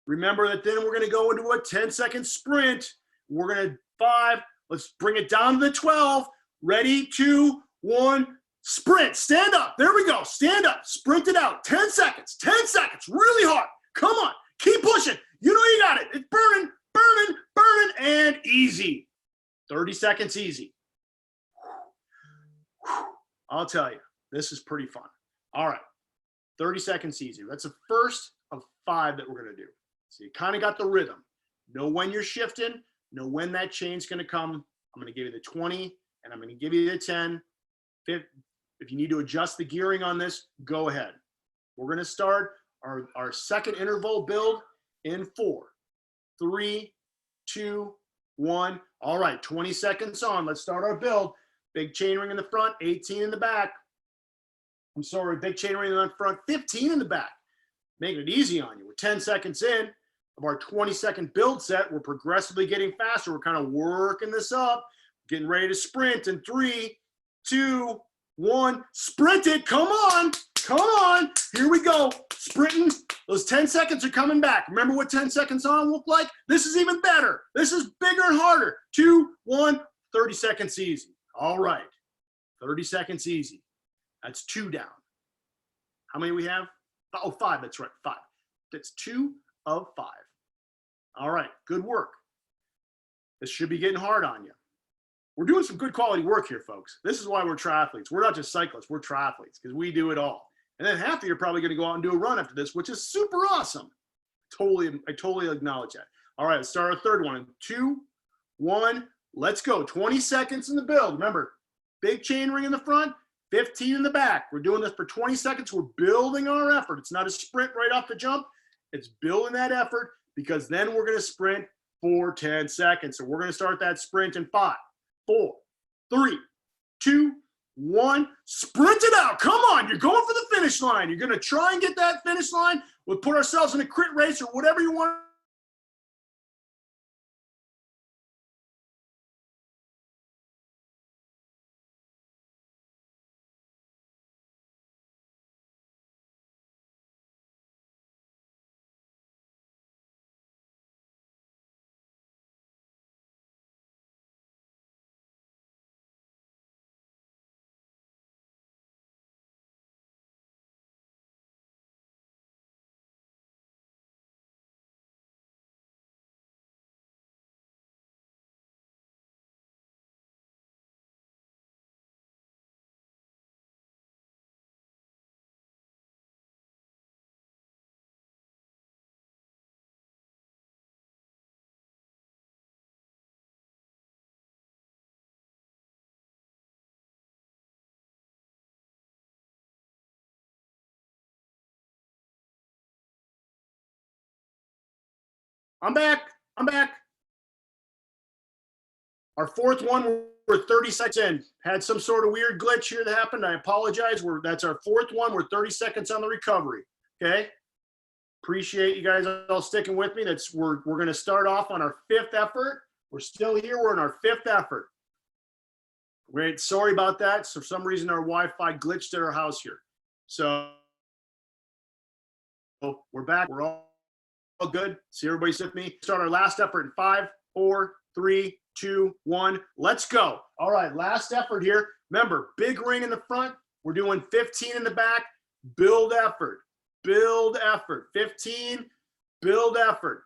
Remember that then we're going to go into a 10-second sprint. We're going to 5. Let's bring it down to the 12. Ready, 2, 1, sprint. Stand up. There we go. Stand up. Sprint it out. 10 seconds. 10 seconds. Really hard. Come on. Keep pushing. You know you got it. It's burning, burning, burning, and easy. 30 seconds easy. I'll tell you, this is pretty fun. All right. 30 seconds easy. That's the first of 5 that we're going to do. So you kind of got the rhythm. Know when you're shifting. Know when that chain's going to come. I'm going to give you the 20, and I'm going to give you the 10. If you need to adjust the gearing on this, go ahead. We're going to start our second interval build in 4, 3, 2, 1. All right, 20 seconds on. Let's start our build. Big chain ring in the front, 18 in the back. I'm sorry, big chain ring in the front, 15 in the back. Making it easy on you. We're 10 seconds in of our 20-second build set. We're progressively getting faster. We're kind of working this up, getting ready to sprint in 3, 2, 1. Sprint it. Come on. Come on. Here we go. Sprinting. Those 10 seconds are coming back. Remember what 10 seconds on look like? This is even better. This is bigger and harder. 2, 1, 30 seconds easy. All right. 30 seconds easy. That's 2 down. How many we have? Oh, 5. That's right. 5. That's 2 of 5. All right. Good work. This should be getting hard on you. We're doing some good quality work here, folks. This is why we're triathletes. We're not just cyclists. We're triathletes because we do it all. And then half of you are probably going to go out and do a run after this, which is super awesome. I totally acknowledge that. All right. Let's start our third one. 2, 1. Let's go. 20 seconds in the build. Remember, big chain ring in the front, 15 in the back. We're doing this for 20 seconds. We're building our effort. It's not a sprint right off the jump. It's building that effort, because then we're going to sprint for 10 seconds. So we're going to start that sprint in 5, 4, 3, 2, 1. Sprint it out. Come on. You're going for the finish line. You're going to try and get that finish line. We'll put ourselves in a crit race or whatever you want. I'm back. I'm back. Our fourth one, we're 30 seconds in. Had some sort of weird glitch here that happened. I apologize. That's our fourth one. We're 30 seconds on the recovery. Okay. Appreciate you guys all sticking with me. We're going to start off on our fifth effort. We're still here. We're in our fifth effort. Great. Sorry about that. So for some reason, our Wi-Fi glitched at our house here. So we're back. We're all good. See everybody with me. Start our last effort in 5, 4, 3, 2, 1. Let's go. All right. Last effort here. Remember, big ring in the front. We're doing 15 in the back. Build effort. Build effort. 15. Build effort.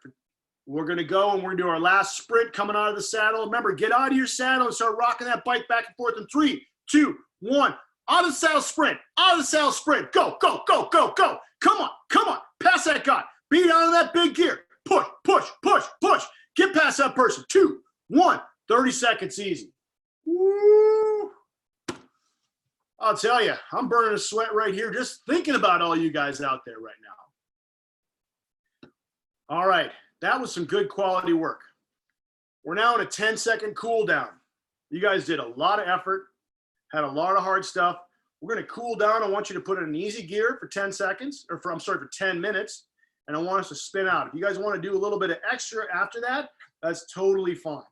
We're going to go and we're going to do our last sprint coming out of the saddle. Remember, get out of your saddle and start rocking that bike back and forth in 3, 2, 1. Out of the saddle sprint. Out of the saddle sprint. Go, go, go, go, go. Come on. Come on. Pass that guy. Beat out of that big gear. Push, push, push, push. Get past that person. 2, 1. 30 seconds easy. Woo. I'll tell you, I'm burning a sweat right here just thinking about all you guys out there right now. All right. That was some good quality work. We're now in a 10-second cool down. You guys did a lot of effort, had a lot of hard stuff. We're going to cool down. I want you to put it in easy gear for 10 seconds, or for 10 minutes. And I want us to spin out. If you guys want to do a little bit of extra after that, that's totally fine.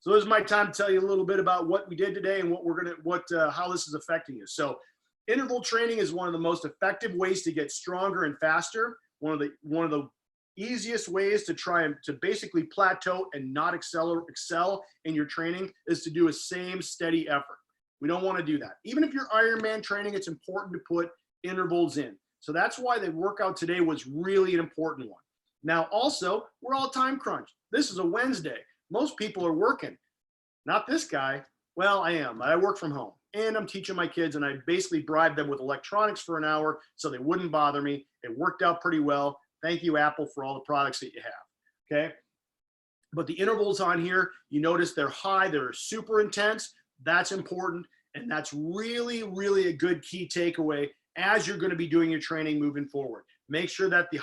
So this is my time to tell you a little bit about what we did today and how this is affecting you. So interval training is one of the most effective ways to get stronger and faster. One of the easiest ways to try and to basically plateau and not excel in your training is to do a same steady effort. We don't want to do that. Even if you're Ironman training, it's important to put intervals in. So that's why the workout today was really an important one. Now, also, we're all time crunched. This is a Wednesday. Most people are working. Not this guy. Well, I am. I work from home and I'm teaching my kids, and I basically bribed them with electronics for an hour so they wouldn't bother me. It worked out pretty well. Thank you, Apple, for all the products that you have, okay? But the intervals on here, you notice they're high, they're super intense. That's important, and that's really, really a good key takeaway as you're gonna be doing your training moving forward. Make sure that the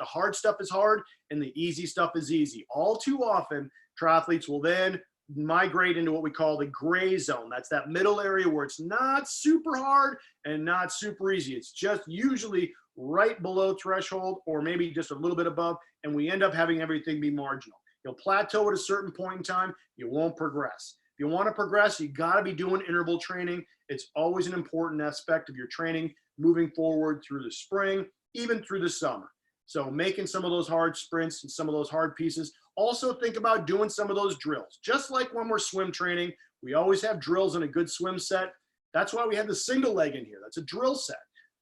hard stuff is hard and the easy stuff is easy. All too often, triathletes will then migrate into what we call the gray zone. That's that middle area where it's not super hard and not super easy. It's just usually right below threshold or maybe just a little bit above, and we end up having everything be marginal. You'll plateau at a certain point in time, you won't progress. If you want to progress, you got to be doing interval training. It's always an important aspect of your training moving forward through the spring, even through the summer. So making some of those hard sprints and some of those hard pieces. Also think about doing some of those drills. Just like when we're swim training, we always have drills in a good swim set. That's why we have the single leg in here. That's a drill set.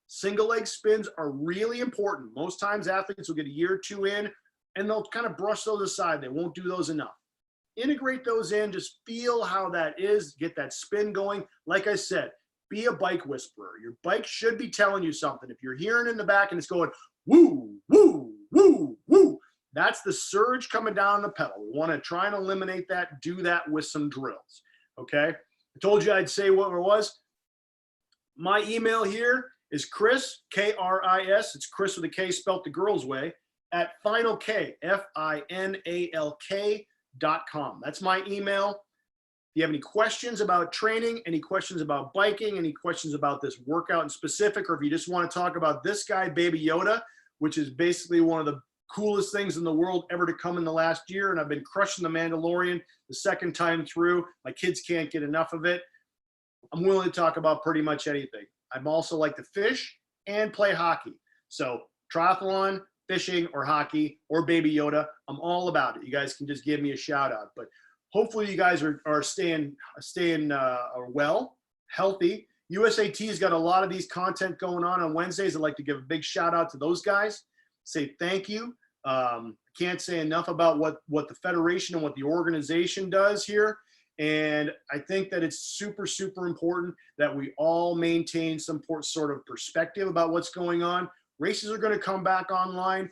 Single leg spins are really important. Most times athletes will get a year or two in and they'll kind of brush those aside. They won't do those enough. Integrate those in, just feel how that is, get that spin going. Like I said, be a bike whisperer. Your bike should be telling you something. If you're hearing in the back and it's going woo, woo, woo, woo, that's the surge coming down the pedal. We want to try and eliminate that, do that with some drills, okay? I told you I'd say what it was. My email here is Kris, K-R-I-S, it's Kris with a K spelt the girl's way, at finalk, Finalk.com. That's my email. If you have any questions about training, any questions about biking, any questions about this workout in specific, or if you just want to talk about this guy, Baby Yoda, which is basically one of the coolest things in the world ever to come in the last year, and I've been crushing the Mandalorian the second time through. My kids can't get enough of it. I'm willing to talk about pretty much anything. I'm also like to fish and play hockey. So triathlon, fishing, or hockey, or Baby Yoda, I'm all about it. You guys can just give me a shout out. But hopefully you guys are staying well, healthy. USAT's got a lot of these content going on Wednesdays. I'd like to give a big shout out to those guys. Say thank you. Can't say enough about what the federation and what the organization does here. And I think that it's super, super important that we all maintain some sort of perspective about what's going on. Races are going to come back online.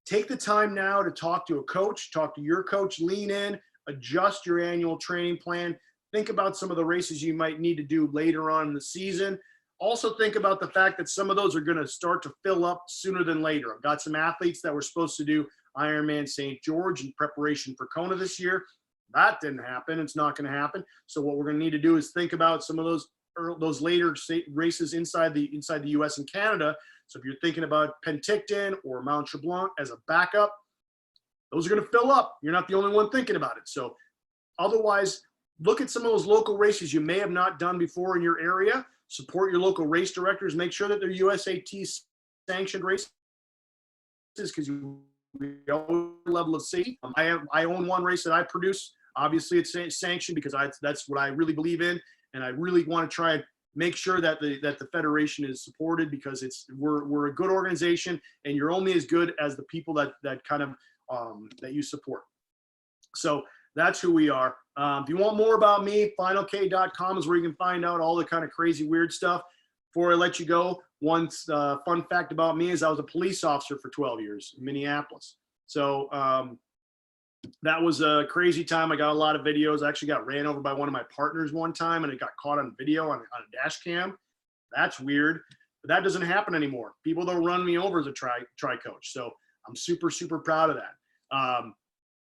Take the time now to talk to a coach, talk to your coach, lean in, adjust your annual training plan. Think about some of the races you might need to do later on in the season. Also think about the fact that some of those are going to start to fill up sooner than later. I've got some athletes that were supposed to do Ironman St. George in preparation for Kona this year. That didn't happen. It's not going to happen. So what we're going to need to do is think about some of those later races inside the US and Canada. So if you're thinking about Penticton or Mount Tremblant as a backup, those are going to fill up. You're not the only one thinking about it. So otherwise, look at some of those local races you may have not done before in your area. Support your local race directors. Make sure that they're USAT sanctioned races, because you know level of safety. I own one race that I produce. Obviously, it's sanctioned because that's what I really believe in, and I really want to try and make sure that the federation is supported, because we're a good organization, and you're only as good as the people that kind of that you support. So that's who we are. If you want more about me, finalk.com is where you can find out all the kind of crazy, weird stuff. Before I let you go, one fun fact about me is I was a police officer for 12 years in Minneapolis. So that was a crazy time. I got a lot of videos. I actually got ran over by one of my partners one time, and it got caught on video on a dash cam. That's weird, but that doesn't happen anymore. People don't run me over as a tri coach. So I'm super, super proud of that.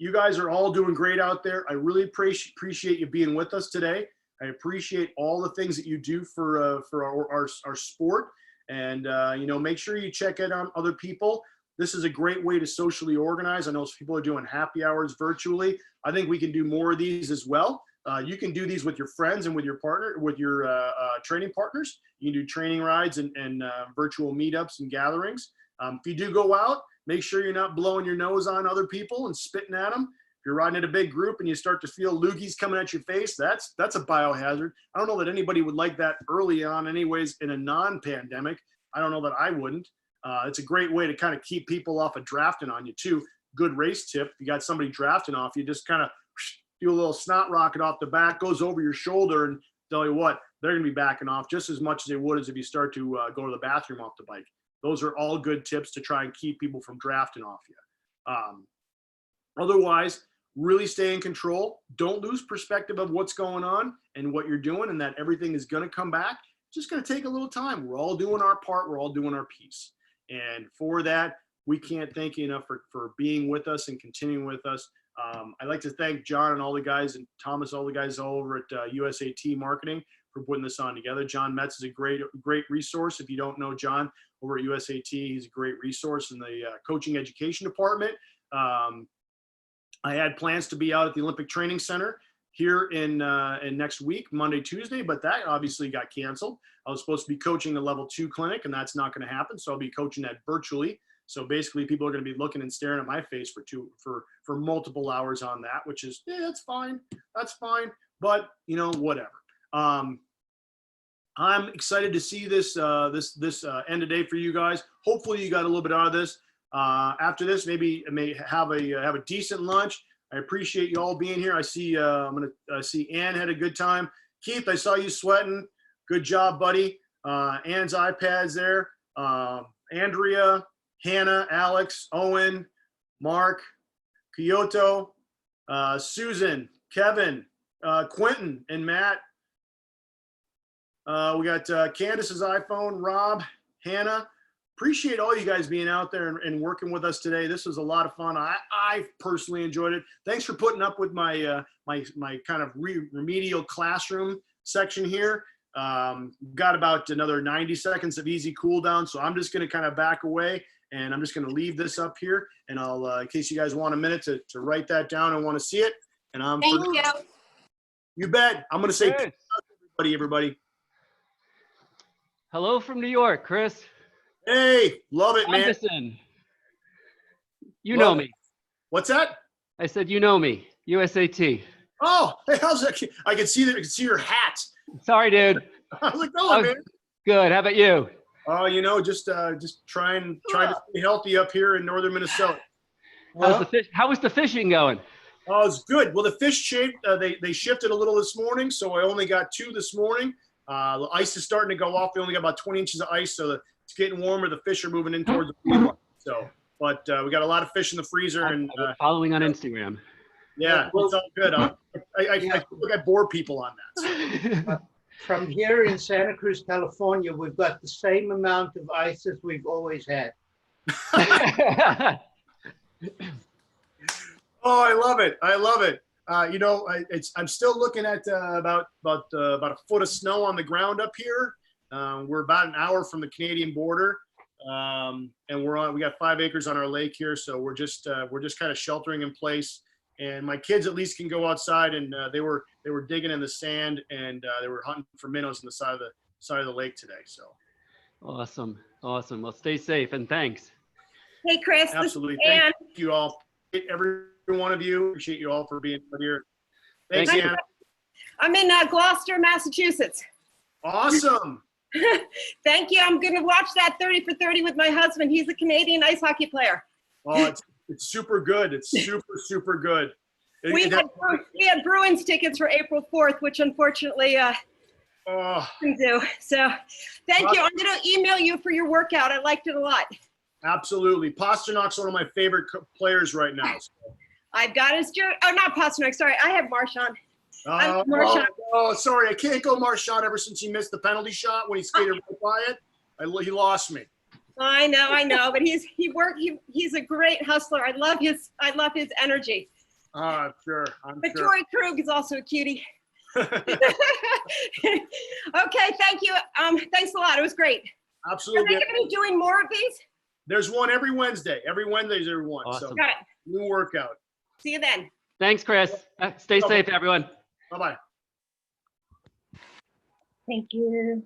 You guys are all doing great out there. I really appreciate you being with us today. I appreciate all the things that you do for our sport. And, you know, make sure you check it on other people. This is a great way to socially organize. I know people are doing happy hours virtually. I think we can do more of these as well. You can do these with your friends and with your partner, with your training partners. You can do training rides and virtual meetups and gatherings. If you do go out, make sure you're not blowing your nose on other people and spitting at them. If you're riding in a big group and you start to feel loogies coming at your face, that's a biohazard. I don't know that anybody would like that early on anyways in a non-pandemic. I don't know that I wouldn't. It's a great way to kind of keep people off of drafting on you too. Good race tip. If you got somebody drafting off you, just kind of do a little snot rocket off the back, goes over your shoulder, and tell you what, they're going to be backing off just as much as they would as if you start to go to the bathroom off the bike. Those are all good tips to try and keep people from drafting off you. Otherwise, really stay in control. Don't lose perspective of what's going on and what you're doing, and that everything is going to come back. It's just going to take a little time. We're all doing our part. We're all doing our piece. And for that, we can't thank you enough for being with us and continuing with us. I'd like to thank John and all the guys, and Thomas, all the guys all over at USAT Marketing for putting this on together. John Metz is a great resource. If you don't know John over at USAT, he's a great resource in the coaching education department. I had plans to be out at the Olympic Training Center here in next week, Monday, Tuesday, but that obviously got canceled. I was supposed to be coaching the level 2 clinic, and that's not going to happen. So I'll be coaching that virtually. So basically people are going to be looking and staring at my face for multiple hours on that, which is, yeah, that's fine. That's fine. But you know, whatever. I'm excited to see this end of day for you guys. Hopefully you got a little bit out of this. After this, maybe I may have a decent lunch. I appreciate you all being here. I see see Ann had a good time. Keith, I saw you sweating. Good job, buddy. Ann's iPad's there. Andrea, Hannah, Alex, Owen, Mark, Kyoto, Susan, Kevin, Quentin, and Matt. We got Candace's iPhone, Rob, Hannah. Appreciate all you guys being out there and working with us today. This was a lot of fun. I personally enjoyed it. Thanks for putting up with my my kind of remedial classroom section here. Got about another 90 seconds of easy cool down, so I'm just going to kind of back away, and I'm just going to leave this up here, and I'll in case you guys want a minute to write that down and want to see it. And Thank you. You bet. I'm going to say everybody. Hello from New York, Kris. Hey, love it, man. Anderson. You know me. What's that? I said, you know me, USAT. Oh, hey, how's that? I can see that. I can see your hat. Sorry, dude. How's it going, man? Good. How about you? Oh, you know, just trying to stay healthy up here in northern Minnesota. How was the fishing going? Oh, it's good. Well, the fish shape they shifted a little this morning, so I only got 2 this morning. The ice is starting to go off. They only got about 20 inches of ice, so it's getting warmer. The fish are moving in towards the freezer. So, but we got a lot of fish in the freezer. And following on Instagram. Yeah, it's all good. I feel like I bore people on that. From here in Santa Cruz, California, we've got the same amount of ice as we've always had. Oh, I love it. I love it. I'm still looking at about a foot of snow on the ground up here. We're about an hour from the Canadian border, and we got 5 acres on our lake here, so we're just kind of sheltering in place. And my kids at least can go outside, and they were digging in the sand, and they were hunting for minnows on the side of the lake today. So Awesome. Well, stay safe and thanks. Hey, Kris. absolutely, This is Ann. thank you all, every one of you. Appreciate you all for being here. Thanks, Thank you. Anna. I'm in Gloucester, Massachusetts. Awesome. Thank you. I'm going to watch that 30 for 30 with my husband. He's a Canadian ice hockey player. Oh, it's super good. It's super good. We had Bruins tickets for April 4th, which unfortunately didn't do. So thank you. I'm going to email you for your workout. I liked it a lot. Absolutely. Pasternak's one of my favorite players right now. So. I've got his jersey. Oh, not Pasternak. Sorry. I have Marchand. Marchand. Sorry. I can't go Marchand ever since he missed the penalty shot when he skated right by it. He lost me. I know, but he's a great hustler. I love his energy. Sure. But Tori Krug is also a cutie. Okay, thank you. Thanks a lot. It was great. Absolutely. Are they going to be doing more of these? There's one every Wednesday. Every Wednesday there's one. Awesome. So Got it. new workout. See you then. Thanks, Kris. Stay safe, everyone. Bye-bye. Thank you.